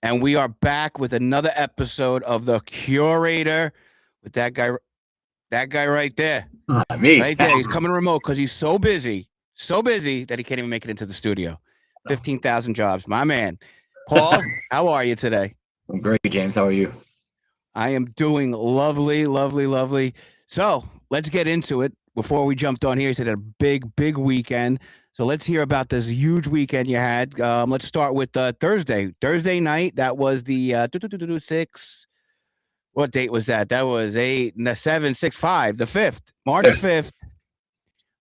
and we are back with another episode of the Curator with that guy right there, Me. right there. He's coming remote because he's so busy that he can't even make it into the studio. 15,000 jobs, my man. Paul, how are you today? I'm great, James. How are you? I am doing lovely, lovely, lovely. So let's get into it. Before we jumped on here, you said a big weekend. So let's hear about this huge weekend you had. Let's start with Thursday. Thursday night. That was the 6. What date was that? That was 8, no, 7, 6, 5, the 5th, March 5th.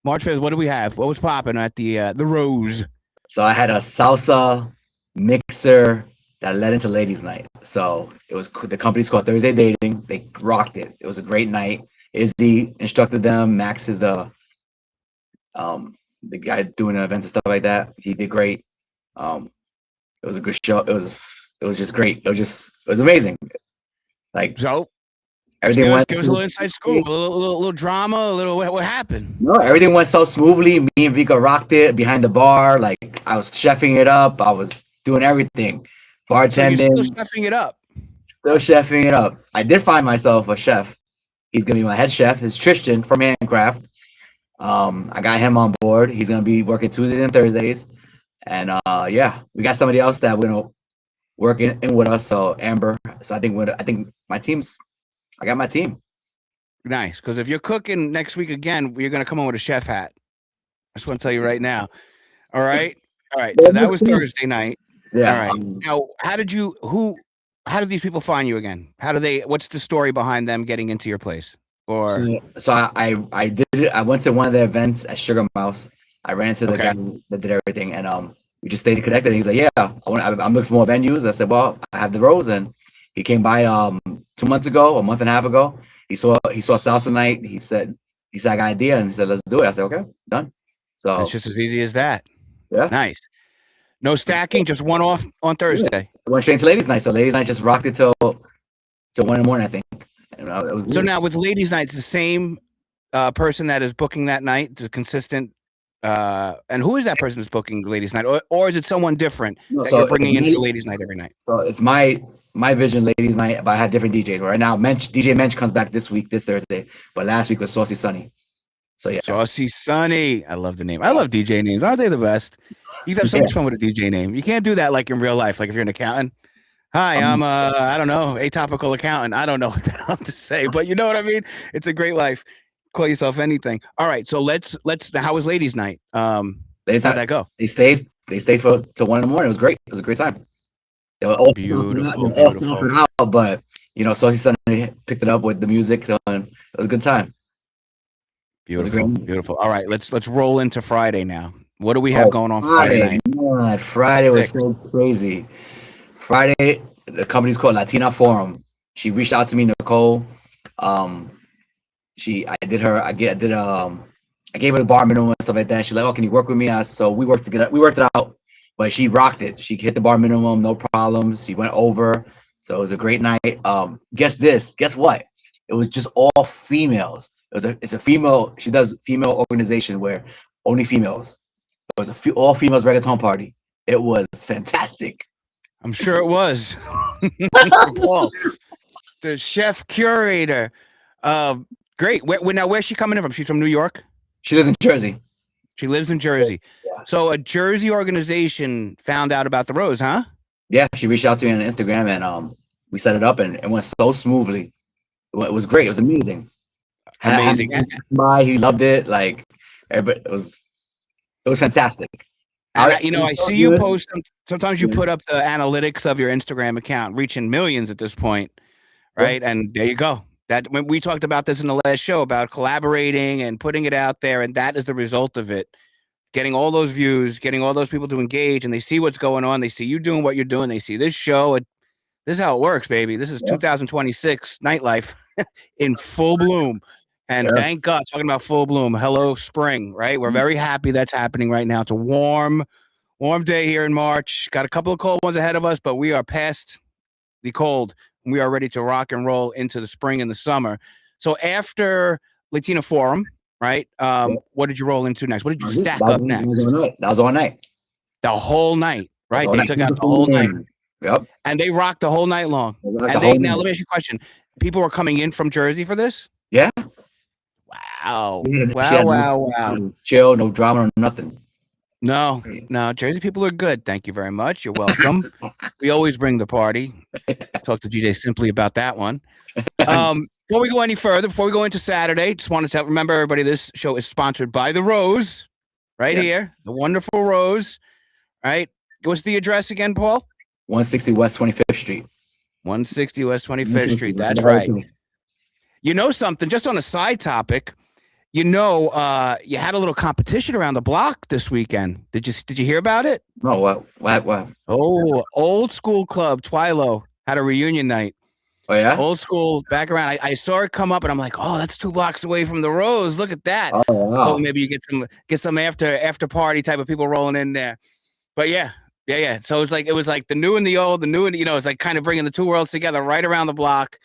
March 5th. What do we have? What was popping at the Rose? So I had a salsa mixer that led into ladies' night. So it was the company's called Thursday Dating. They rocked it. It was a great night. Izzy instructed them. Max is the guy doing the events and stuff like that. He did great. It was a good show. It was just great. It was amazing. Like So everything give us a little inside scoop, a little drama, a little what happened. No, everything went so smoothly. Me and Vika rocked it behind the bar. Like I was chefing it up. I was doing everything. So Bartending. you're still chefing it up. Still chefing it up. I did find myself a chef. He's gonna be my head chef. It's Tristan from Handcraft. I got him on board. He's gonna be working Tuesdays and Thursdays. And yeah, we got somebody else that we're gonna work in with us. So Amber. So I think I got my team. Nice, because if you're cooking next week again, you're gonna come on with a chef hat. I just want to tell you right now. All right, all right. So that was Thursday night. Yeah. All right. Now, how did these people find you again? What's the story behind them getting into your place? Or So I did it. I went to one of the events at Sugar Mouse. I ran into the guy that did everything, and we just stayed connected. And he's like, "Yeah, I'm looking for more venues." I said, "Well, I have the Rose," and he came by 2 months ago, a month and a half ago. He saw salsa night. He said I got an idea, and he said, "Let's do it." I said, "Okay, done." So it's just as easy as that. yeah, Nice. No stacking, just one off on Thursday. I went straight into ladies' night. So ladies' night just rocked it till 1 in the morning, I think. And, it was so now with ladies' nights, the same person that is booking that night, the consistent. And who is that person who's booking ladies' night, or is it someone different that you're bringing in for ladies' night every night? So it's my vision ladies' night, but I had different DJs. Right now, DJ Mensch comes back this Thursday, but last week was Saucy Sunny. So yeah, Saucy Sunny. I love the name. I love DJ names. Aren't they the best? You have so much fun with a DJ name. You can't do that like in real life. Like if you're an accountant. Hi, I'm I don't know, atypical accountant. I don't know what the hell to say, but you know what I mean? It's a great life. Call yourself anything. All right, so let's. How was ladies' night? How'd that go? They stayed till 1 in the morning. It was great. It was a great time. They were all censored out, but Saucy Sunday picked it up with the music, so it was a good time. Beautiful. All right, let's roll into Friday now. What do we have going on Friday night? God, Friday was so crazy. Friday, the company's called Latina Forum. She reached out to me, Nicole. I gave her the bar minimum and stuff like that. She's like, "Oh, can you work with me?" So we worked it out, but she rocked it. She hit the bar minimum, no problems. She went over, so it was a great night. Guess what? It was just all females. It's a female. She does female organization where only females. It was all females reggaeton party. It was fantastic. I'm sure it was. Paul, the chef curator. Great. Where's she coming in from? She's from New York? She lives in Jersey. She lives in Jersey. Yeah. So a Jersey organization found out about the Rose, huh? Yeah, she reached out to me on Instagram, and we set it up, and it went so smoothly. It was great. It was amazing. Amazing. He loved it. Like everybody, it was fantastic. I see you post. Sometimes you put up the analytics of your Instagram account, reaching millions at this point, right? Yeah. And there you go. That when we talked about this in the last show about collaborating and putting it out there, and that is the result of it. Getting all those views, getting all those people to engage, and they see what's going on. They see you doing what you're doing. They see this show. This is how it works, baby. This is 2026 nightlife in full bloom. And thank God, talking about full bloom. Hello, spring, right? We're very happy that's happening right now. It's a warm day here in March. Got a couple of cold ones ahead of us, but we are past the cold. And we are ready to rock and roll into the spring and the summer. So after Latina Forum, right? What did you roll into next? What did you stack up next? That was all night. The whole night, right? They took out the whole night. Yep. And they rocked the whole night long. And now let me ask you a question. People were coming in from Jersey for this? Yeah. Wow. Wow. Chill, no drama, nothing. No, Jersey people are good. Thank you very much. You're welcome. We always bring the party. Talk to GJ Simply about that one. Before we go any further, before we go into Saturday, just wanted to remember everybody this show is sponsored by the Rose, here, the wonderful Rose. Right? What's the address again, Paul? 160 West 25th Street. 160 West 25th Street. That's right. You know something? Just on a side topic, you had a little competition around the block this weekend. Did you hear about it? No, what? Oh, Old School Club, Twilo had a reunion night. Oh yeah, Old School back around. I saw it come up, and I'm like, oh, that's 2 blocks away from the Rose. Look at that. Oh wow. So maybe you get some after party type of people rolling in there. But yeah. So it was like the new and the old, it's like kind of bringing the two worlds together right around the block.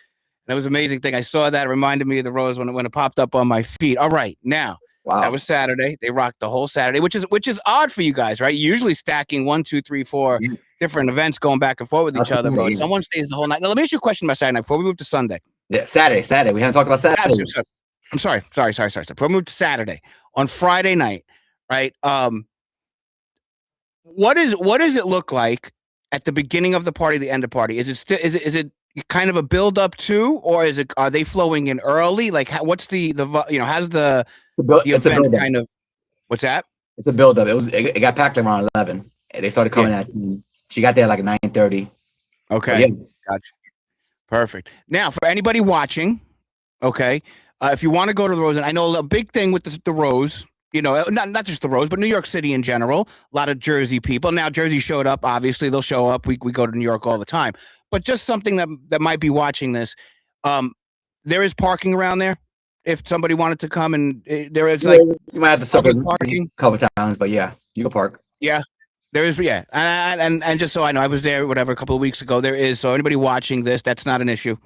And it was an amazing thing. I saw that. It reminded me of the Rose when it popped up on my feed. All right, now that was Saturday. They rocked the whole Saturday, which is odd for you guys, right? Usually stacking 1, 2, 3, 4 different events going back and forth with each other. But someone stays the whole night. Now let me ask you a question about Saturday night before we move to Sunday. Yeah, Saturday. We haven't talked about Saturday. I'm sorry. Before we move to Saturday, on Friday night, right? What does it look like at the beginning of the party, the end of the party? Is it kind of a build up to, or are they flowing in early? Like, what's how's the event kind of? What's that? It's a build up. It got packed around 11. They started coming at 10. She got there like 9:30. Okay, gotcha. Perfect. Now, for anybody watching, okay, if you want to go to the Rose, and I know a big thing with the Rose. Not just the Rose, but New York City in general. A lot of Jersey people. Now, Jersey showed up. Obviously, they'll show up. We go to New York all the time. But just something that might be watching this. There is parking around there. If somebody wanted to come, and there is you might have to suffer parking a couple times, but yeah, you can park. Yeah, there is. Yeah, and just so I know, I was there a couple of weeks ago. There is. So anybody watching this, that's not an issue.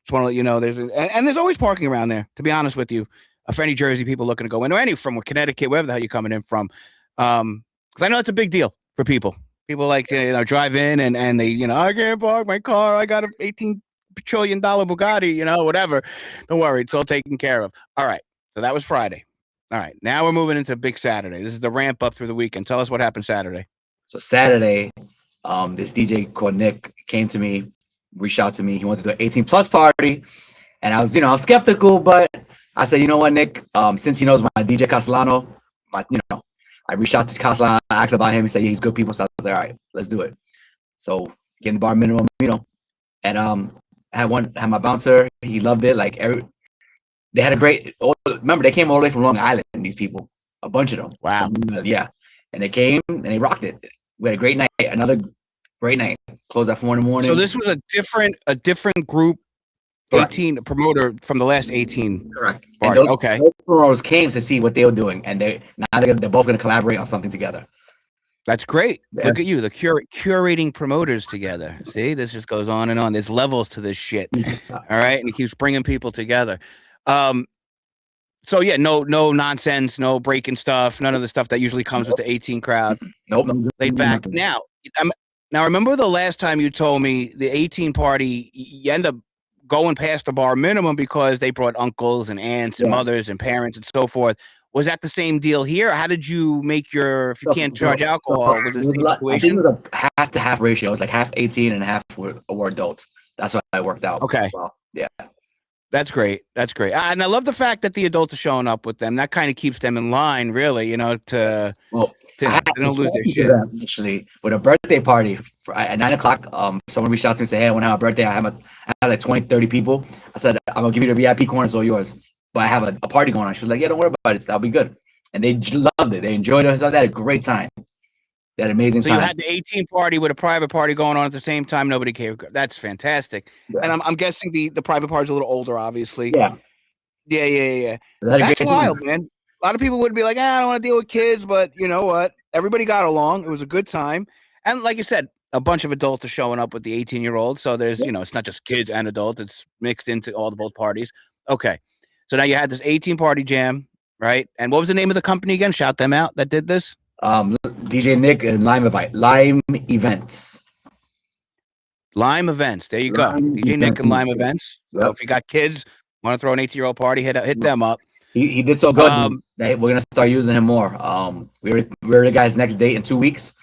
Just want to let you know there's always parking around there. To be honest with you. For any Jersey people looking to go in, or any from Connecticut, wherever the hell you're coming in from, because I know it's a big deal for people. People like drive in and they I can't park my car. I got an $18 trillion Bugatti, whatever. Don't worry, it's all taken care of. All right, so that was Friday. All right, now we're moving into big Saturday. This is the ramp up through the weekend. Tell us what happened Saturday. So Saturday, this DJ called Nick came to me, reached out to me. He wanted to do an 18+ party, and I was I'm skeptical, but I said, you know what, Nick? Since he knows my DJ Castellano, I reached out to Castellano, I asked about him. He said, yeah, he's good people. So I was like, all right, let's do it. So getting the bar minimum, and I had my bouncer. He loved it. Like they had a great. Remember, they came all the way from Long Island. These people, a bunch of them. Wow. Yeah, and they came and they rocked it. We had a great night. Another great night. Closed at 4 a.m. So this was a different group. 18 promoter from the last 18. Correct. Those promoters came to see what they were doing, and they're both going to collaborate on something together. That's great. Yeah. Look at you, the curating promoters together. See, this just goes on and on. There's levels to this shit. All right, and he keeps bringing people together. So yeah, no nonsense, no breaking stuff, none of the stuff that usually comes with the 18 crowd. Nope. Laid back. Now remember the last time you told me the 18 party, you end up going past the bar minimum because they brought uncles and aunts and mothers and parents and so forth. Was that the same deal here? How did you make if you can't charge alcohol? Was it the same situation? I think it was a half-to-half ratio. It was like half 18 and half were adults. That's what I worked out. Okay. Well, yeah. That's great. And I love the fact that the adults are showing up with them. That kind of keeps them in line, really, they don't lose their shit. Actually, with a birthday party at 9:00, someone reached out to me and said, hey, I want to have a birthday. I have like 20, 30 people. I said, I'm going to give you the VIP corner. It's all yours. But I have a party going on. She was like, yeah, don't worry about it. That'll be good. And they loved it. They enjoyed it. So they had a great time. They had an amazing time. So you had the 18 party with a private party going on at the same time. Nobody cared. That's fantastic. Yeah. And I'm guessing the private party's a little older, obviously. Yeah. Yeah. That's wild, man. A lot of people would be like, I don't want to deal with kids, but you know what? Everybody got along. It was a good time. And like you said, a bunch of adults are showing up with the 18-year-olds. So there's, it's not just kids and adults. It's mixed into both parties. Okay. So now you had this 18 party jam, right? And what was the name of the company again? Shout them out that did this. DJ Nick and Lime Events. Lime Events. There you go. Lime DJ Nick and Lime Events. Events. So Yep. if you got kids, want to throw an 18-year-old party, hit them up. He did so good that we're gonna start using him more. We're the guy's next date in 2 weeks,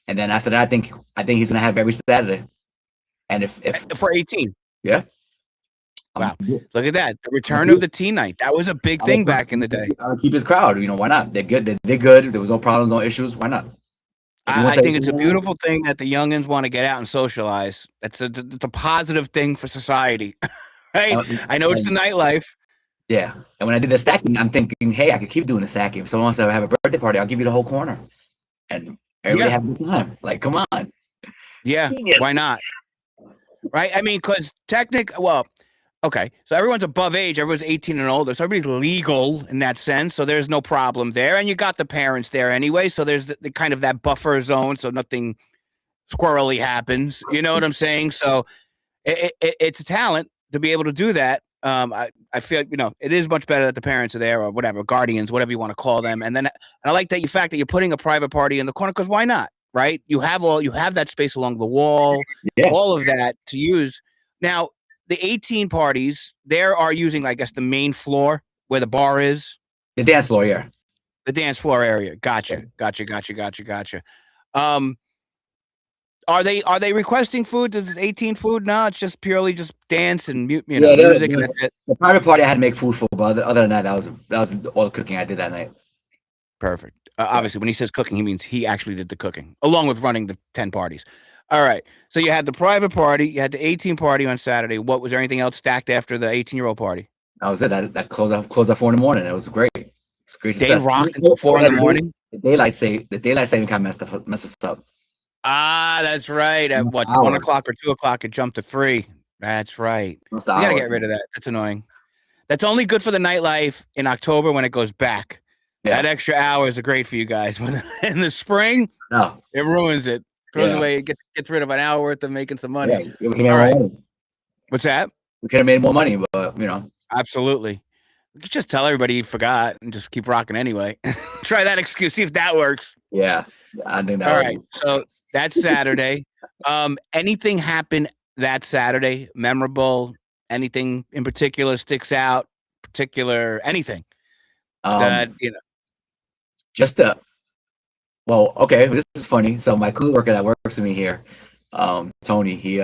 and then after that, I think he's gonna have every Saturday. And if for 18, yeah, wow, look at that, the return of the teen night. That was a big thing back in the day. I'll keep his crowd. You know, why not? They're good. They're good. There was no problems, no issues. Why not? I think it's a beautiful thing that the youngins want to get out and socialize. It's a positive thing for society, right? I know it's the nightlife. Yeah, and when I did the stacking, I'm thinking, hey, I could keep doing the stacking. If someone wants to have a birthday party, I'll give you the whole corner, and everybody have a good time. Like, come on. Yeah, why not? Right? I mean, because okay, so everyone's above age, everyone's 18 and older, so everybody's legal in that sense, so there's no problem there, and you got the parents there anyway, so there's the kind of that buffer zone, so nothing squirrely happens. You know what I'm saying? So it's a talent to be able to do that. I feel, it is much better that the parents are there, or whatever, guardians, whatever you want to call them, and I like the fact that you're putting a private party in the corner, because why not? Right? You have that space along the wall, all of that to use. Now, the 18 parties, there are using, I guess, the main floor where the bar is. The dance floor, yeah. The dance floor area. Gotcha. Are they requesting food? Is it 18 food? No, it's just purely just dance and music, and that's it. The private party I had to make food for, but other than that, that was all the cooking I did that night. Perfect. Obviously, when he says cooking, he means he actually did the cooking, along with running the 10 parties. All right. So you had the private party, you had the 18 party on Saturday. What was there anything else stacked after the 18-year-old party? That was it. That closed at 4 in the morning. It was great. It's great success. They rocked until 4 in the morning. The daylight saving kind of messed us up. Ah, that's right. At 1 o'clock or 2 o'clock, it jumped to 3. That's right. You gotta get rid of that. That's annoying. That's only good for the nightlife in October when it goes back. Yeah. That extra hours are great for you guys. In the spring, no, it ruins it. Throws away. It gets rid of an hour worth of making some money. Yeah, all right. What's that? We could have made more money, but absolutely. We could just tell everybody you forgot and just keep rocking anyway. Try that excuse. See if that works. Yeah, I think that. All right. So that's Saturday. Anything happened that Saturday? Memorable? Anything in particular sticks out? Anything that Just well, okay, this is funny. So my coworker that works with me here, Tony, he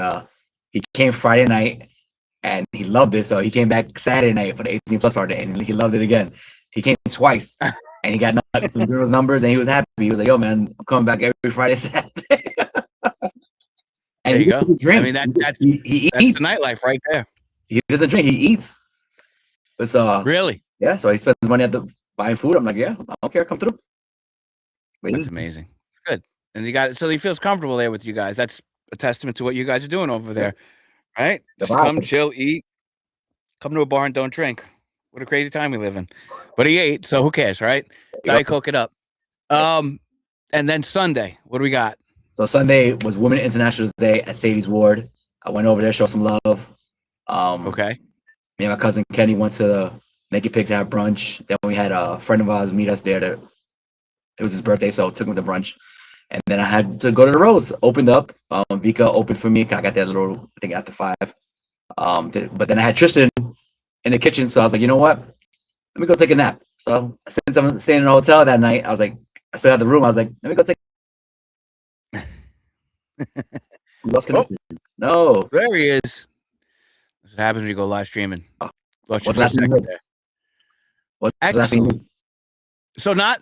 came Friday night and he loved it. So he came back Saturday night for the 18 plus party and he loved it again. He came twice and he got some girls' numbers and he was happy. He was like, "Yo, man, I'm coming back every Friday, Saturday." And there you go. Drink. I mean, that's the nightlife right there. He doesn't drink; he eats. So really, yeah. So he spends money at buying food. I'm like, yeah, I don't care. Come through. That's amazing. Good. And so he feels comfortable there with you guys. That's a testament to what you guys are doing over there, right? Just come, chill, eat, come to a bar and don't drink. What a crazy time we live in. But he ate, so who cares, right? Diet Coke it up. And then Sunday, what do we got? So Sunday was Women International Day at Sadie's Ward. I went over there, show some love. Okay. Me and my cousin Kenny went to the Naked Pig to have brunch. Then we had a friend of ours meet us there. It was his birthday, so I took him to brunch. And then I had to go to the Rose. Opened up. Vika opened for me. I got there I think after 5. But then I had Tristan in the kitchen, so I was like, you know what? Let me go take a nap. So since I'm staying in a hotel that night, I was like, I still had the room. I was like, let me go take. Lost connection. No. There he is. That's what happens when you go live streaming. What's last second there? What's last thing? So not.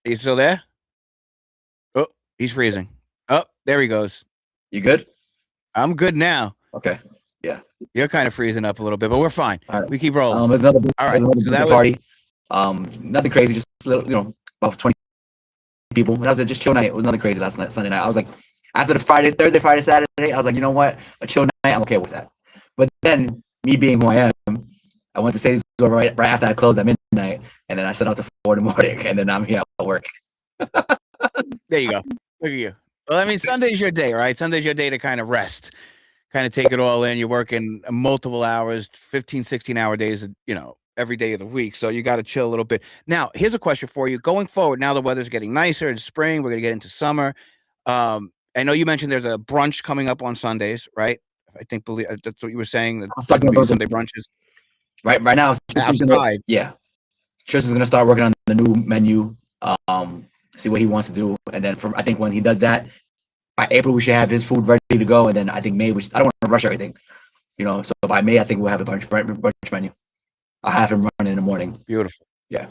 He's still there? Oh, he's freezing. Oh, there he goes. You good? I'm good now. Okay. Yeah. You're kind of freezing up a little bit, but we're fine. Right. We keep rolling. There's another all right. So that party. Nothing crazy, just a little, about 20 people. That was just chill night. It was nothing crazy last night, Sunday night. I was like, after the Thursday, Friday, Saturday, I was like, you know what? A chill night, I'm okay with that. But then, me being who I am, I went to Sadie's Door right after I closed at midnight, and then I set out to 4 in the morning, and then I'm here at work. There you go. Look at you. Well, I mean, Sunday's your day, right? Sunday's your day to kind of rest, kind of take it all in. You're working multiple hours, 15, 16-hour days, every day of the week. So you got to chill a little bit. Now, here's a question for you. Going forward, now the weather's getting nicer. It's spring. We're going to get into summer. I know you mentioned there's a brunch coming up on Sundays, right? I think that's what you were saying. That I'm there's starting going to be to Sunday brunches right now. outside. Yeah, Tristan's gonna start working on the new menu. See what he wants to do, and then I think when he does that, by April we should have his food ready to go, and then I think May I don't want to rush everything, So by May I think we'll have a brunch menu. I'll have him run in the morning. Beautiful. Yeah.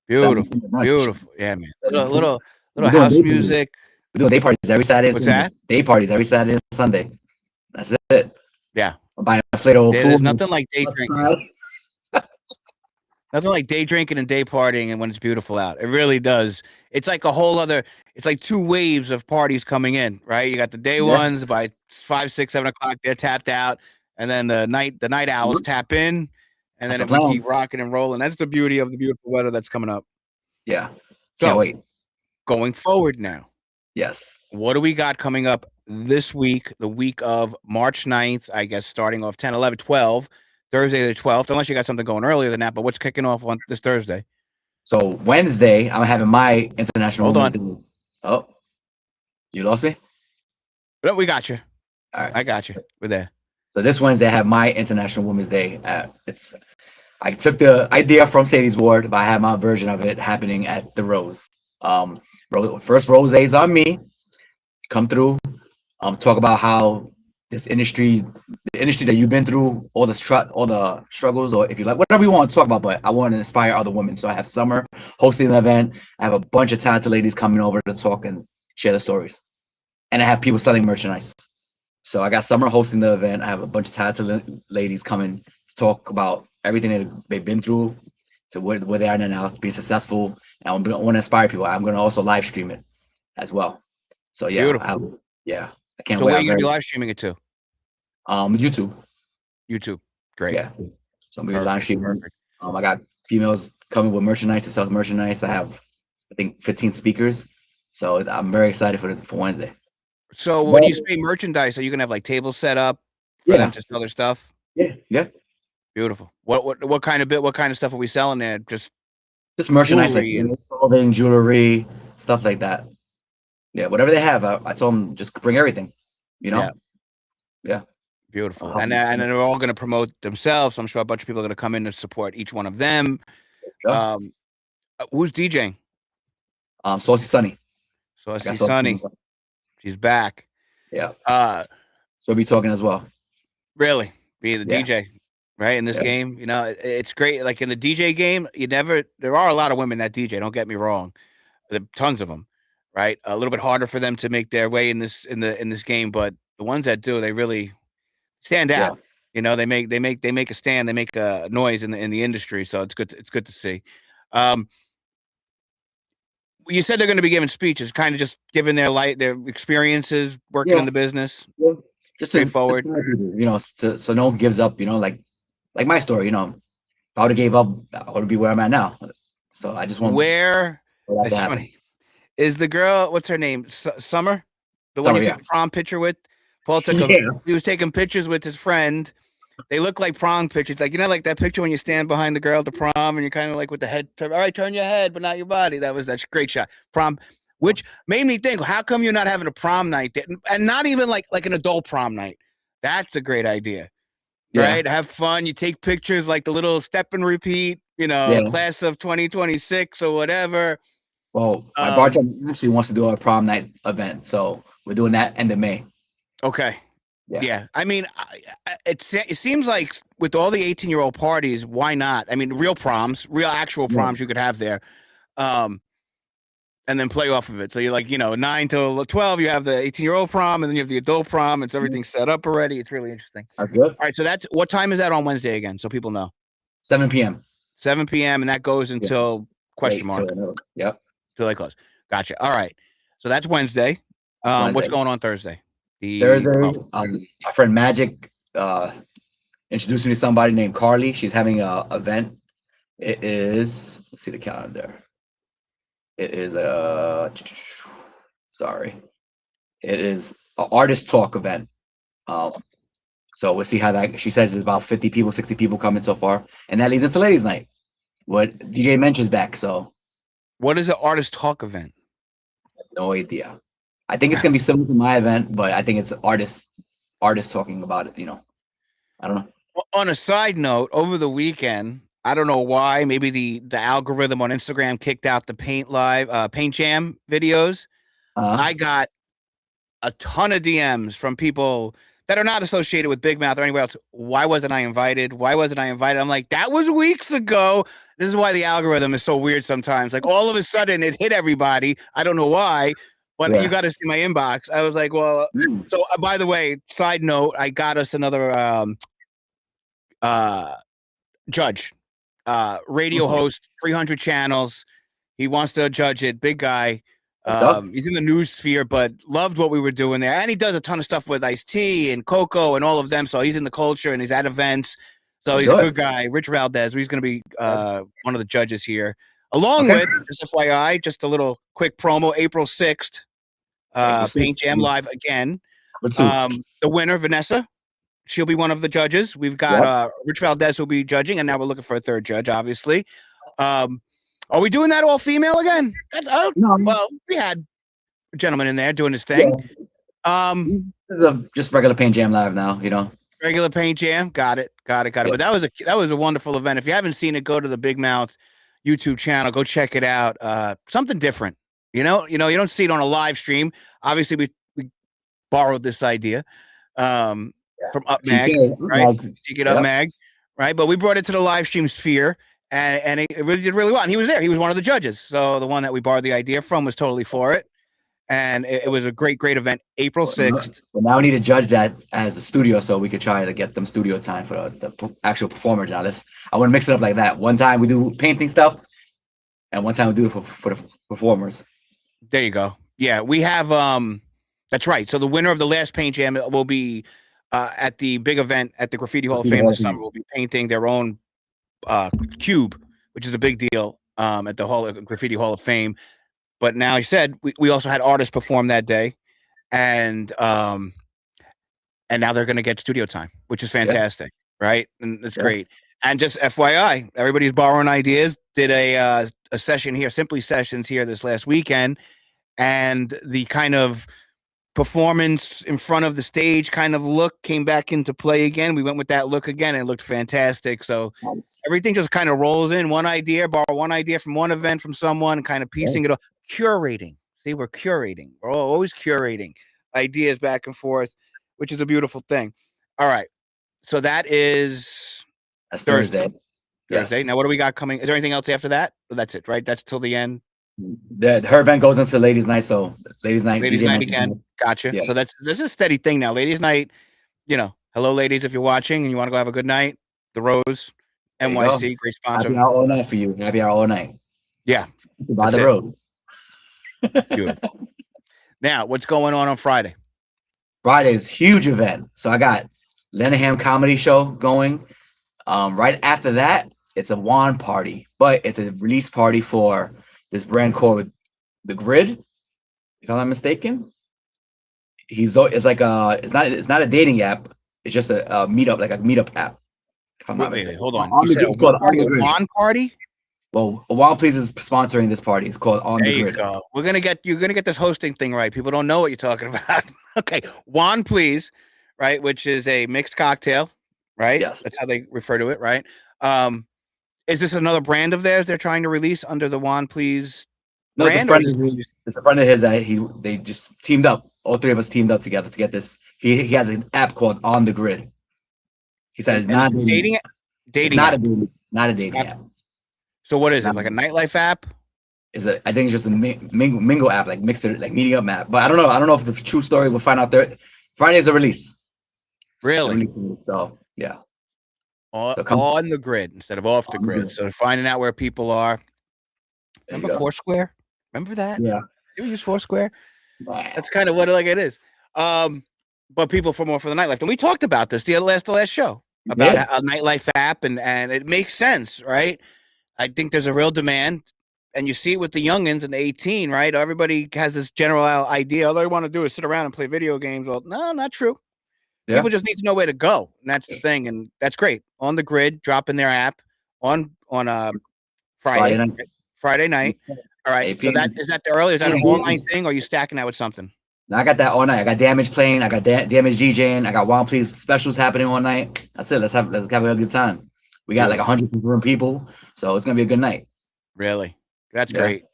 Beautiful. Beautiful. Yeah, man. Little house music. We're doing day parties every Saturday. What's that? Day parties every Saturday and Sunday. That's it. Yeah. I'm buying a Play-Doh pool. There's nothing like day drinking. Nothing like day drinking and day partying and when it's beautiful out. It really does. It's like a whole other, it's like two waves of parties coming in, right? You got the day ones by 5, 6, 7 o'clock, they're tapped out. And then the night owls tap in. And then if we keep rocking and rolling, that's the beauty of the beautiful weather that's coming up. Yeah. Can't wait. Going forward now. Yes. What do we got coming up this week, the week of March 9th, I guess, starting off 10, 11, 12, Thursday the 12th, unless you got something going earlier than that, but what's kicking off on this Thursday? So Wednesday, I'm having my International Hold Women's on. Day. Oh, you lost me? No, we got you. All right. I got you. We're there. So this Wednesday, I have my International Women's Day. I took the idea from Sadie's Ward, but I have my version of it happening at the Rose. First Rose Days on me. Come through. Talk about how this industry, the industry that you've been through, all the struggles, or if you like, whatever you want to talk about. But I want to inspire other women. So I have Summer hosting the event. I have a bunch of talented ladies coming over to talk and share the stories, and I have people selling merchandise. So I got Summer hosting the event. I have a bunch of talented ladies coming to talk about everything that they've been through to where they are now, being successful. And I want to inspire people. I'm going to also live stream it as well. So yeah, I can't wait. So where are you going to be live streaming it to? YouTube. YouTube. Great. Yeah. So I'm going to be live streaming. I got females coming with merchandise to sell merchandise. I have, I think, 15 speakers. So I'm very excited for Wednesday. So when you say merchandise, are you going to have like tables set up for them to sell their stuff? Yeah. Beautiful. What kind of stuff are we selling there? Just merchandise, like clothing, jewelry, stuff like that. Yeah, whatever they have. I told them just bring everything. Yeah. Beautiful. And they're all going to promote themselves. So I'm sure a bunch of people are going to come in to support each one of them. Who's DJing? Saucy Sunny. Saucy Sunny. She's back. Yeah. So we'll be talking as well. Really? Be the DJ, right? In this game, it's great. Like in the DJ game, there are a lot of women that DJ. Don't get me wrong. There are tons of them, right? A little bit harder for them to make their way in this game, but the ones that do, they really stand out. They make a stand. They make a noise in the industry. So it's good. It's good to see. You said they're going to be giving speeches, kind of just giving their experiences working in the business. Yeah. Just straightforward. So no one gives up. Like my story. If I would have gave up, I would be where I'm at now. So I just want. That's funny. Is the girl? What's her name? Summer, the one you took the prom picture with. Paul took. He was taking pictures with his friend. They look like prom pictures. Like, like that picture when you stand behind the girl at the prom and you're kind of like with the head. All right, turn your head, but not your body. That's a great shot. Prom, which made me think, how come you're not having a prom night and not even like an adult prom night? That's a great idea, right? Have fun. You take pictures like the little step and repeat, class of 2026 or whatever. Well, my bartender actually wants to do a prom night event. So we're doing that end of May. Okay. Yeah. I mean, it seems like with all the 18-year-old parties, why not? I mean, real actual proms you could have there. And then play off of it. So you're like, 9 till 12, you have the 18-year-old prom, and then you have the adult prom. It's everything set up already. It's really interesting. That's good. All right. So what time is that on Wednesday again? So people know. 7 p.m. 7 p.m. And that goes until question mark. Yep. Till they close. Gotcha. All right. So that's Wednesday. What's going on Thursday? Thursday, my friend Magic introduced me to somebody named Carly. She's having an event. It is, let's see the calendar. It is it is an artist talk event. So we'll see how that. She says there's about 50 people, 60 people coming so far, and that leads into Ladies' Night. What DJ mentions back. So, what is an artist talk event? No idea. I think it's gonna be similar to my event, but I think it's artists talking about it. I don't know. On a side note, over the weekend, I don't know why, maybe the algorithm on Instagram kicked out the Paint Jam videos. I got a ton of DMs from people that are not associated with Big Mouth or anywhere else. Why wasn't I invited? Why wasn't I invited? I'm like, that was weeks ago. This is why the algorithm is so weird sometimes. Like all of a sudden it hit everybody. I don't know why, but you got to see my inbox. I was like, well, so by the way, side note, I got us another judge, radio host, 300 channels. He wants to judge it. Big guy. He's in the news sphere, but loved what we were doing there. And he does a ton of stuff with Ice-T and Coco and all of them. So he's in the culture and he's at events. So he's a good guy. Rich Valdez, he's going to be one of the judges here. Along with, just FYI, just a little quick promo, April 6th, Paint Jam Live again. The winner, Vanessa, she'll be one of the judges. We've got Rich Valdez will be judging, and now we're looking for a third judge, obviously. Are we doing that all female again? No. Well, we had a gentleman in there doing his thing. This is just regular Paint Jam Live now, Regular Paint Jam. Got it. But that was a wonderful event. If you haven't seen it, go to the Big Mouth YouTube channel. Go check it out. Something different. You don't see it on a live stream. Obviously, we borrowed this idea from Up Mag, right? TK Up Mag, right? But we brought it to the live stream sphere. And it really did really well. And he was there. He was one of the judges. So the one that we borrowed the idea from was totally for it. And it was a great event, April 6th. Well, now we need to judge that as a studio so we could try to get them studio time for the actual performer. Now, I want to mix it up like that. One time we do painting stuff, and one time we do it for the performers. There you go. Yeah, we have, that's right. So the winner of the last Paint Jam will be at the big event at the Graffiti Hall of Fame this summer. Will be painting their own cube, which is a big deal at the Graffiti Hall of Fame. But now, he said we also had artists perform that day, and now they're going to get studio time, which is fantastic, right? And it's great. And just FYI, everybody's borrowing ideas. Did a session here, Simply Sessions here this last weekend, and the kind of performance in front of the stage kind of look came back into play again. We went with that look again, and it looked fantastic. So everything just kind of rolls in. One idea, borrow one idea from one event from someone, kind of piecing it all. Curating. See, we're curating. We're always curating ideas back and forth, which is a beautiful thing. All right. So that's Thursday. Thursday. Now, what do we got coming? Is there anything else after that? Well, that's it, right? That's till the end. Her event goes into Ladies Night, so Ladies Night again. Gotcha. Yeah. So this is a steady thing now. Ladies Night, hello ladies, if you're watching and you want to go have a good night, the Rose NYC, great sponsor. Happy hour all night for you. Happy hour all night. Yeah. By the road. Beautiful. Now, what's going on Friday? Friday's huge event. So I got Lenaham comedy show going. Right after that, it's a wand party, but it's a release party for this brand called The Grid, if I'm not mistaken. It's not a dating app. It's just a meetup, like a meetup app. If I'm not mistaken. Hold on. You said a wand party? Well, Wand Please is sponsoring this party. It's called On the Grid. Go. You're gonna get this hosting thing right. People don't know what you're talking about. Okay, Wand Please, right? Which is a mixed cocktail, right? Yes, that's how they refer to it, right? Is this another brand of theirs they're trying to release under the Wand Please brand? No, it's a friend of his that they just teamed up. All three of us teamed up together to get this. He has an app called On the Grid. He said it's not dating. Not a dating app. So what is it? Like a nightlife app? I think it's just a mingle app, like mixer, like meeting up app. But I don't know. I don't know if the true story. We'll find out there. Friday is a release. Really? So yeah. On the grid instead of off the grid. So finding out where people are. Remember Foursquare? Remember that? Yeah. Did we use Foursquare? That's kind of what it is. But people for the nightlife. And we talked about this the last show about a nightlife app, and it makes sense, right? I think there's a real demand, and you see it with the youngins and the 18, right? Everybody has this general idea. All they want to do is sit around and play video games. Well, no, not true. Yeah. People just need to know where to go, and that's the thing, and that's great. On the Grid, dropping their app on Friday night. All right. So is that the early? Is that an online thing, or are you stacking that with something? Now I got that all night. I got Damage playing. I got Damage DJing. I got Wild Please specials happening all night. That's it. Let's have a good time. We got like 100 people, so it's gonna be a good night. Really, that's great.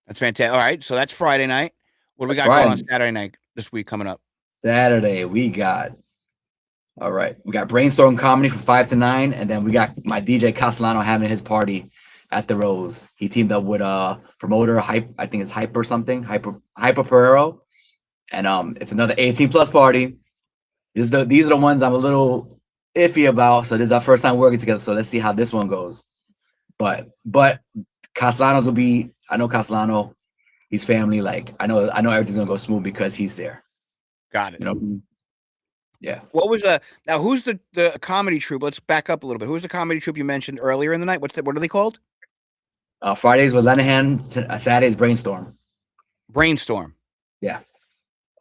That's fantastic. All right, so that's Friday night. What do we got Friday. going on Saturday night this week coming up? Saturday we got. All right, we got Brainstorm Comedy from 5 to 9, and then we got my DJ Castellano having his party at the Rose. He teamed up with promoter Hype. I think it's Hype or something. Hyper Pereiro. And it's another 18 plus party. These are the ones I'm a little iffy about. So this is our first time working together. So let's see how this one goes. But Castellanos will be. I know Castellano. He's family. Like I know everything's gonna go smooth because he's there. Got it. You know. Yeah. What was now? Who's the comedy troupe? Let's back up a little bit. Who's the comedy troupe you mentioned earlier in the night? What are they called? Fridays with Lenahan. Saturdays Brainstorm. Brainstorm. Yeah.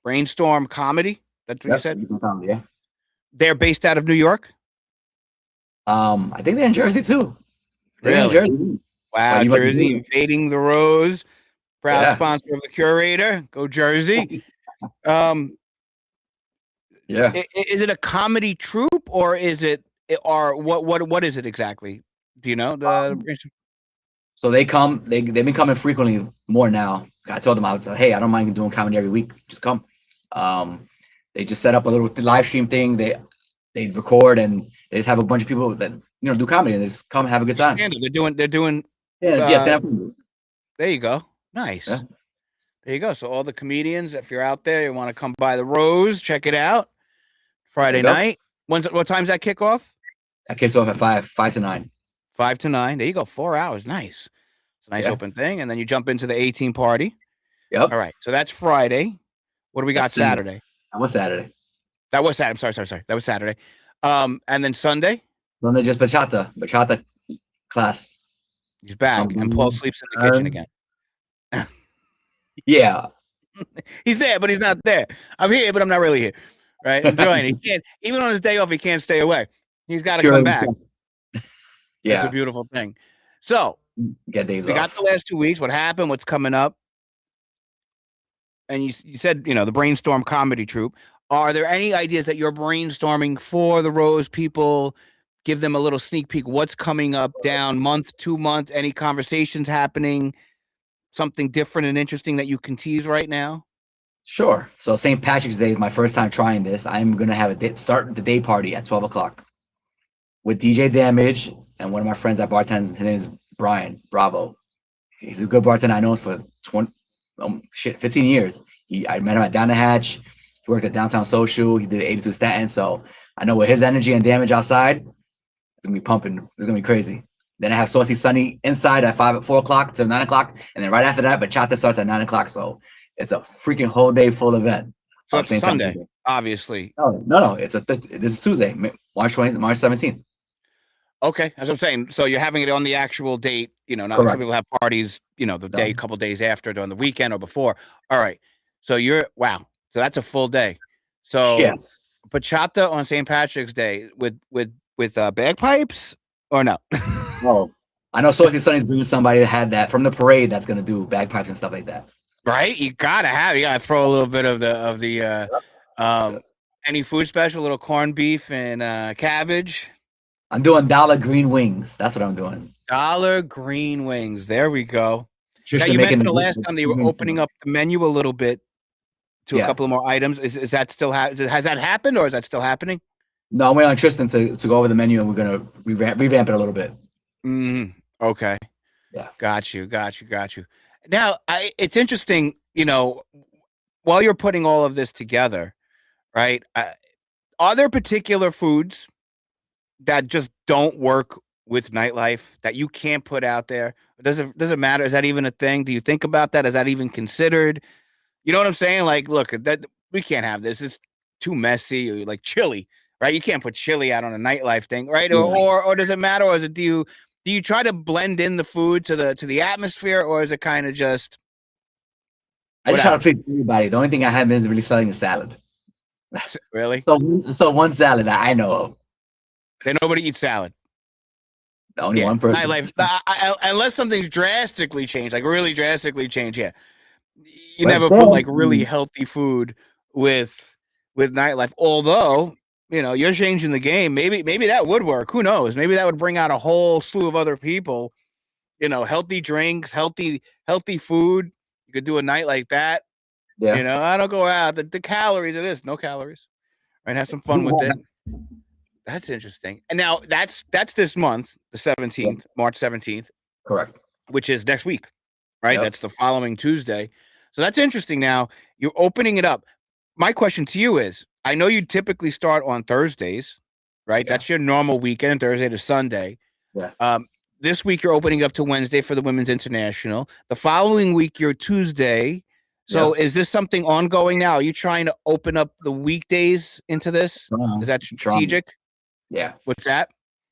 Brainstorm Comedy. That's what you said. Comedy, yeah. They're based out of New York. I think they're in Jersey too. Really? Jersey. Wow, Jersey invading the Rose. Proud sponsor of the Curator. Go Jersey. Yeah. Is it a comedy troupe or is it what is it exactly? Do you know? So they've been coming frequently more now. I told them I was like, hey, I don't mind doing comedy every week. Just come. They just set up a little live stream thing. They record and they just have a bunch of people that do comedy and just come have a good time. They're doing. Stand-up. There you go. Nice. Yeah. There you go. So all the comedians, if you're out there, you want to come by the Rose, check it out. Friday night. What time's that kick off? That kicks off at 5 to 9. 5 to 9. There you go. 4 hours. Nice. It's a nice open thing. And then you jump into the 18 party. Yep. All right. So that's Friday. What do we got Saturday? That was Saturday. That was Saturday. I'm sorry. That was Saturday. And then Sunday? Sunday just Bachata class. He's back. And Paul sleeps in the kitchen again. Yeah. He's there, but he's not there. I'm here, but I'm not really here. Right? Enjoying it. He can't, even on his day off, he can't stay away. He's got to come back. Yeah. It's a beautiful thing. So get days we off. got the last 2 weeks. What happened? What's coming up? And you said, the Brainstorm Comedy Troupe. Are there any ideas that you're brainstorming for the Rose people? Give them a little sneak peek. What's coming up down month, 2 months? Any conversations happening? Something different and interesting that you can tease right now? Sure. So St. Patrick's Day is my first time trying this. I'm going to have start the day party at 12 o'clock with DJ Damage and one of my friends that bartends. His name is Brian Bravo. He's a good bartender. I know him for 15 years. I met him at Down the Hatch. He worked at Downtown Social. He did 82 Staten. So I know with his energy and Damage outside, it's going to be pumping. It's going to be crazy. Then I have Saucy Sunny inside at 4 o'clock to 9 o'clock. And then right after that, Bachata starts at 9 o'clock. So it's a freaking whole day full event. So it's Sunday, obviously. No. This is Tuesday, March 17th. Okay, as I'm saying, so you're having it on the actual date. Not some people have parties, the day, a couple days after, during the weekend or before. All right, so so that's a full day. So Bachata on St. Patrick's Day with bagpipes or no? No, I know Saucy Sunny's bringing somebody that had that from the parade that's gonna do bagpipes and stuff like that. Right, you gotta throw a little bit of the any food special, a little corned beef and cabbage. I'm doing dollar green wings. That's what I'm doing. Dollar green wings. There we go. Now, you mentioned the last time they were opening up the menu a little bit to a couple of more items. Is that still has that happened or is that still happening? No, I'm waiting on Tristan to go over the menu and we're gonna revamp it a little bit. Okay. Yeah. Got you. Now, it's interesting, while you're putting all of this together, right? Are there particular foods that just don't work with nightlife that you can't put out there? Does it matter? Is that even a thing? Do you think about that? Is that even considered? You know what I'm saying? Like, look, that we can't have this. It's too messy. Or like chili, right? You can't put chili out on a nightlife thing, right? Or does it matter? Or is it do you try to blend in the food to the atmosphere, or is it kind of just? I just try to please everybody. The only thing I haven't been is really selling the salad. Really? So one salad that I know of. Then nobody eats salad. Only one person. Nightlife, unless something's drastically changed, like really drastically changed. Yeah. You But never put like really then, healthy food with nightlife. Although, you're changing the game. Maybe that would work. Who knows? Maybe that would bring out a whole slew of other people. Healthy drinks, healthy food. You could do a night like that. yeah. I don't go out. The calories it is, no calories. Right, have some fun with it. That's interesting. And now that's this month, the 17th, March 17th, Correct. which is next week, right? Yep. That's the following Tuesday. So that's interesting. Now you're opening it up. My question to you is, I know you typically start on Thursdays, right? Yeah. That's your normal weekend, Thursday to Sunday. Yeah. This week you're opening up to Wednesday for the Women's International. The following week you're Tuesday. So Yeah. is this something ongoing now? Are you trying to open up the weekdays into this? Is that Trying. strategic? Yeah. What's that?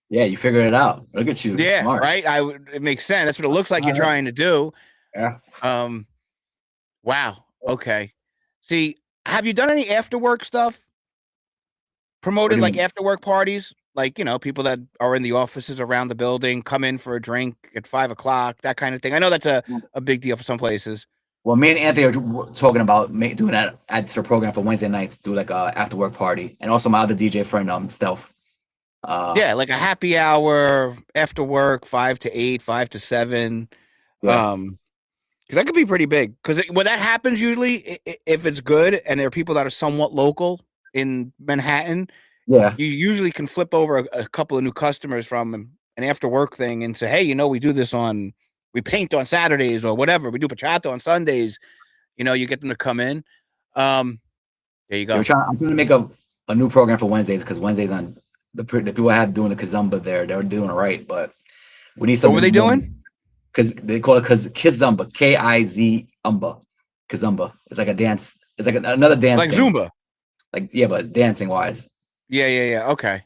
Yeah, you figured it out. Look at you. Yeah, Smart. right. It makes sense. That's what it looks like you're trying to do. Yeah. Wow. Okay. See, have you done any after work stuff? Promoted like after work parties? Like, people that are in the offices around the building come in for a drink at 5:00, that kind of thing. I know that's a big deal for some places. Well, me and Anthony are talking about doing that ads to program for Wednesday nights, do like a after work party, and also my other DJ friend, Stealth. Yeah, like a happy hour after work, 5 to 8, 5 to 7. Yeah. Because that could be pretty big. Because when that happens, usually, if it's good and there are people that are somewhat local in Manhattan, Yeah. you usually can flip over a couple of new customers from an after work thing and say, hey, we do this we paint on Saturdays or whatever. We do bachata on Sundays. You get them to come in. There you go. I'm trying to make a new program for Wednesdays because Wednesdays on the people I have doing the kazumba there, they're doing it right, but we need something. What were they doing? Because they call it Kizumba, Kizumba, Kazumba. It's like a dance. It's like another dance. Like thing. Zumba. Like, yeah, but dancing wise. Yeah. Okay.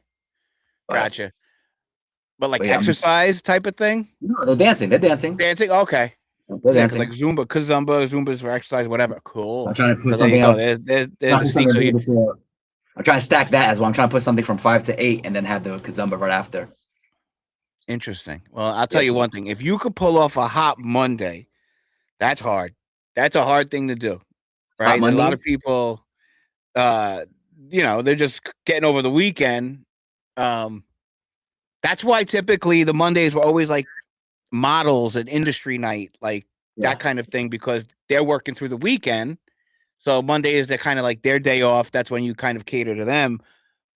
Gotcha. But like exercise type of thing? No, they're dancing. They're dancing. Dancing? Okay. They're dancing. Like Zumba, Zumba's for exercise, whatever. Cool. I'm trying to put so something else. There's a sneak. I'm trying to stack that as well. I'm trying to put something from 5 to 8 and then have the Kazumba right after. Interesting. Well, I'll tell you one thing. If you could pull off a hot Monday, that's hard. That's a hard thing to do. Right? A lot of people, they're just getting over the weekend. That's why typically the Mondays were always like models and industry night, like that kind of thing, because they're working through the weekend. So Monday is kind of like their day off. That's when you kind of cater to them.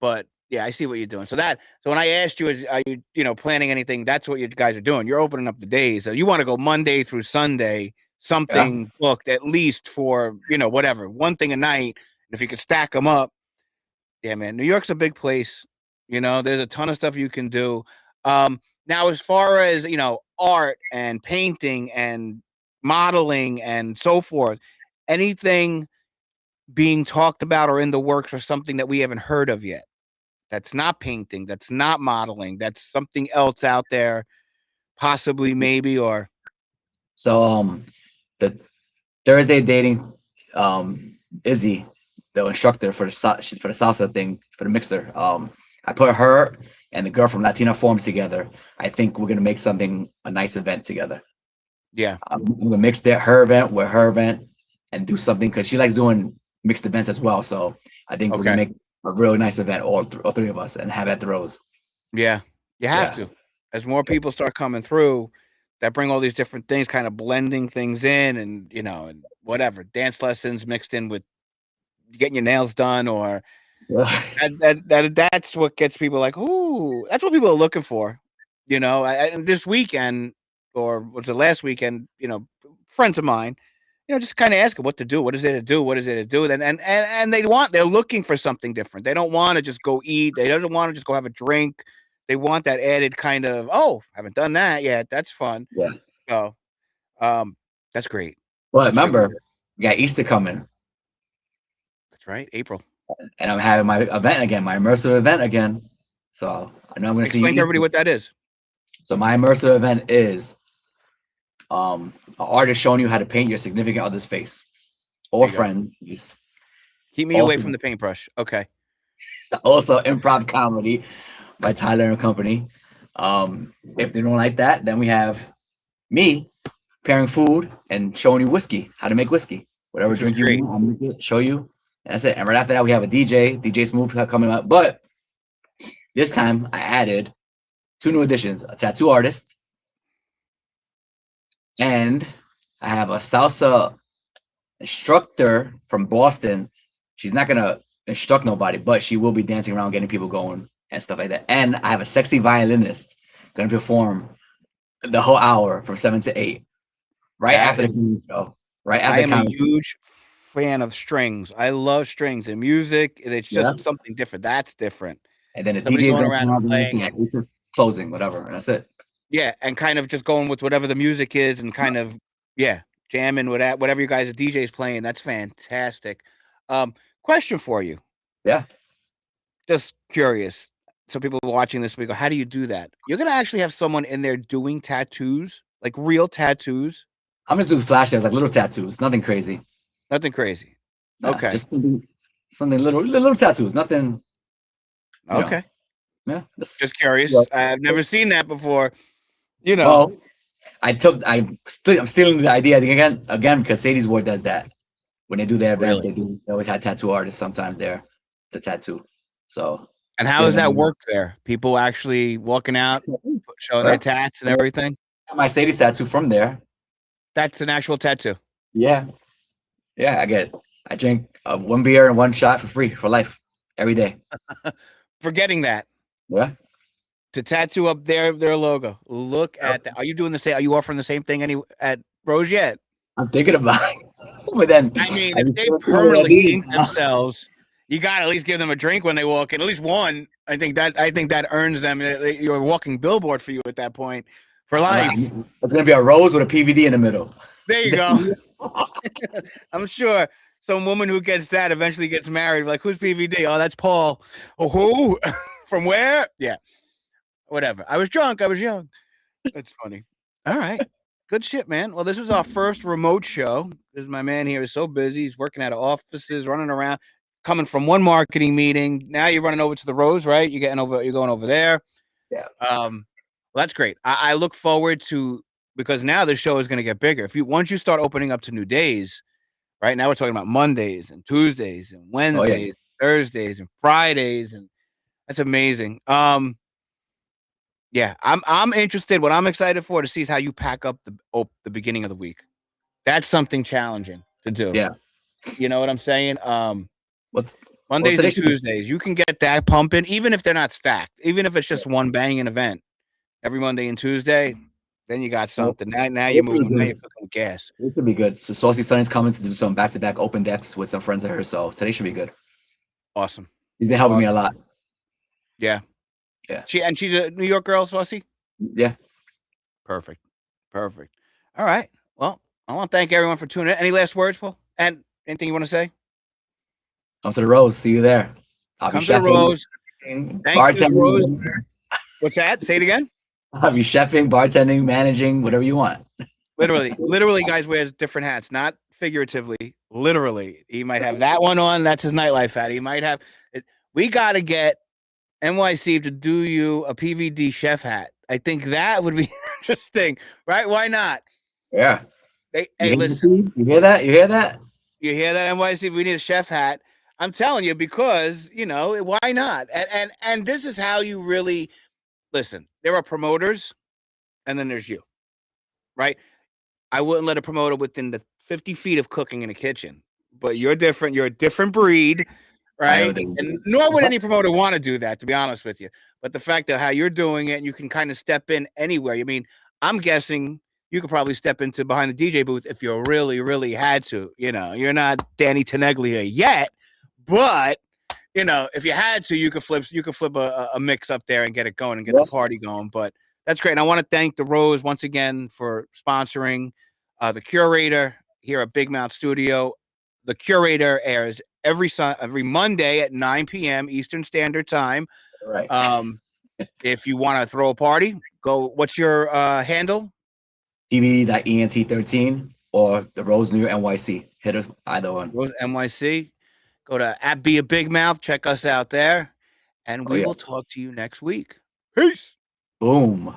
But yeah, I see what you're doing. So when I asked you, are you planning anything? That's what you guys are doing. You're opening up the days. So you want to go Monday through Sunday, something booked at least for, whatever, one thing a night. And if you could stack them up, yeah, man, New York's a big place. There's a ton of stuff you can do. Now, as far as, art and painting and modeling and so forth, anything being talked about or in the works or something that we haven't heard of yet? That's not painting, that's not modeling, that's something else out there, possibly, maybe, or. So, the Thursday dating, Izzy, the instructor for the salsa thing, for the mixer, I put her and the girl from Latina Forums together. I think we're gonna make a nice event together. Yeah, I'm gonna mix her event with her event and do something because she likes doing mixed events as well. So I think we're gonna make a really nice event, all three of us, and have at the Rose. Yeah, you have to. As more people start coming through, that bring all these different things, kind of blending things in, and and whatever, dance lessons mixed in with getting your nails done, or that's what gets people like, ooh, that's what people are looking for. And this weekend, or was it last weekend? Friends of mine, just kind of ask them what to do. What is it to do? What is it to do? And they're looking for something different. They don't want to just go eat. They don't want to just go have a drink. They want that added kind of, haven't done that yet. That's fun. Yeah. So, that's great. Well, remember, we got Easter coming. That's right, April. And I'm having my event again, my immersive event again. So I know I'm going to explain to everybody what that is. So my immersive event is an artist showing you how to paint your significant other's face or friend. Keep me away from the paintbrush. Okay. Also, improv comedy by Tyler and Company. If they don't like that, then we have me preparing food and showing you whiskey, how to make whiskey. Whatever Which was drink you great. want, I'll make it, show you. And that's it. And right after that, we have a DJ Smooth coming up. But this time I added 2 new additions, a tattoo artist, and I have a salsa instructor from Boston. She's not gonna instruct nobody, but she will be dancing around, getting people going and stuff like that. And I have a sexy violinist gonna perform the whole hour from 7 to 8, right after the show. Right after I am a huge fan of strings. I love strings and music. It's just something different. That's different. And then the Somebody DJ's going going around and playing at closing, whatever, and that's it. Yeah, and kind of just going with whatever the music is and kind of jamming with that, whatever you guys, the DJ's playing. That's fantastic. Question for you. Yeah. Just curious. So people watching this, we go, how do you do that? You're gonna actually have someone in there doing tattoos, like real tattoos? I'm just doing flash like little tattoos, nothing crazy. Nothing crazy. Nah, okay. Just something little tattoos, nothing. Okay. Yeah. Just curious. I've never seen that before. Well, I'm stealing the idea again because Sadie's Ward does that. When they do their events, they always have tattoo artists sometimes there to tattoo. So. And how does that work there? People actually walking out, showing their tats and everything? My Sadie's tattoo from there. That's an actual tattoo? Yeah. Yeah, I drink 1 beer and 1 shot for free for life every day. Forgetting that. Yeah. To tattoo up their logo. Look at that. Are you doing the same? Are you offering the same thing at Rose yet? I'm thinking about it. But then, I mean, if they permanently ink themselves, you got to at least give them a drink when they walk in. At least one. I think that earns them. You're a walking billboard for you at that point for life. It's gonna be a rose with a PVD in the middle. There you go. I'm sure some woman who gets that eventually gets married. Like, who's PVD? Oh, that's Paul. Oh, who? From where? Yeah. Whatever. I was drunk. I was young. That's funny. All right. Good shit, man. Well, this was our first remote show because my man here is so busy. He's working out of offices, running around, coming from one marketing meeting. Now you're running over to the Rose, right? You're going over there. Yeah. Well, that's great. I look forward to, because now the show is going to get bigger. Once you start opening up to new days, right? Now we're talking about Mondays and Tuesdays and Wednesdays, Thursdays and Fridays, and that's amazing. Yeah, I'm interested. What I'm excited for to see is how you pack up the beginning of the week. That's something challenging to do. Yeah, you know what I'm saying. Mondays and Tuesdays, you can get that pumping, even if they're not stacked. Even if it's just one banging event every Monday and Tuesday, then you got something. Now you're moving. Now you're cooking with gas. It should be good. So Saucy Sunny's coming to do some back-to-back open decks with some friends of hers. So today should be good. Awesome. He's been helping me a lot. Yeah. Yeah. She's a New York girl, Saucy? Yeah. Perfect. All right. Well, I want to thank everyone for tuning in. Any last words, Paul? And anything you want to say? Come to the Rose. See you there. Come to the Rose. Bartending. Rose. What's that? Say it again. I'll be chefing, bartending, managing, whatever you want. Literally, guys wears different hats, not figuratively. Literally, he might have that one on. That's his nightlife hat. He might have it. We got to get NYC to do you a PVD chef hat. I think that would be interesting, right? Why not? Yeah. Hey, listen. You hear that? You hear that, NYC? We need a chef hat. I'm telling you, because why not? And this is how you really listen. There are promoters, and then there's you, right? I wouldn't let a promoter within the 50 feet of cooking in a kitchen, but you're different. You're a different breed. Right. And nor would any promoter want to do that, to be honest with you. But the fact that how you're doing it, and you can kind of step in anywhere. I mean, I'm guessing you could probably step into behind the DJ booth if you really, really had to. You're not Danny Teneglia yet, but if you had to, you could flip a mix up there and get it going and get the party going. But that's great. And I want to thank the Rose once again for sponsoring the Curator here at Big Mount Studio. The Curator airs every Monday at 9 p.m. Eastern Standard Time. Right. If you want to throw a party, go. What's your handle? PVD.ENT13 or the Rose New York NYC. Hit us either one. Rose NYC. Go to @BeABigMouth. Check us out there, and we will talk to you next week. Peace. Boom.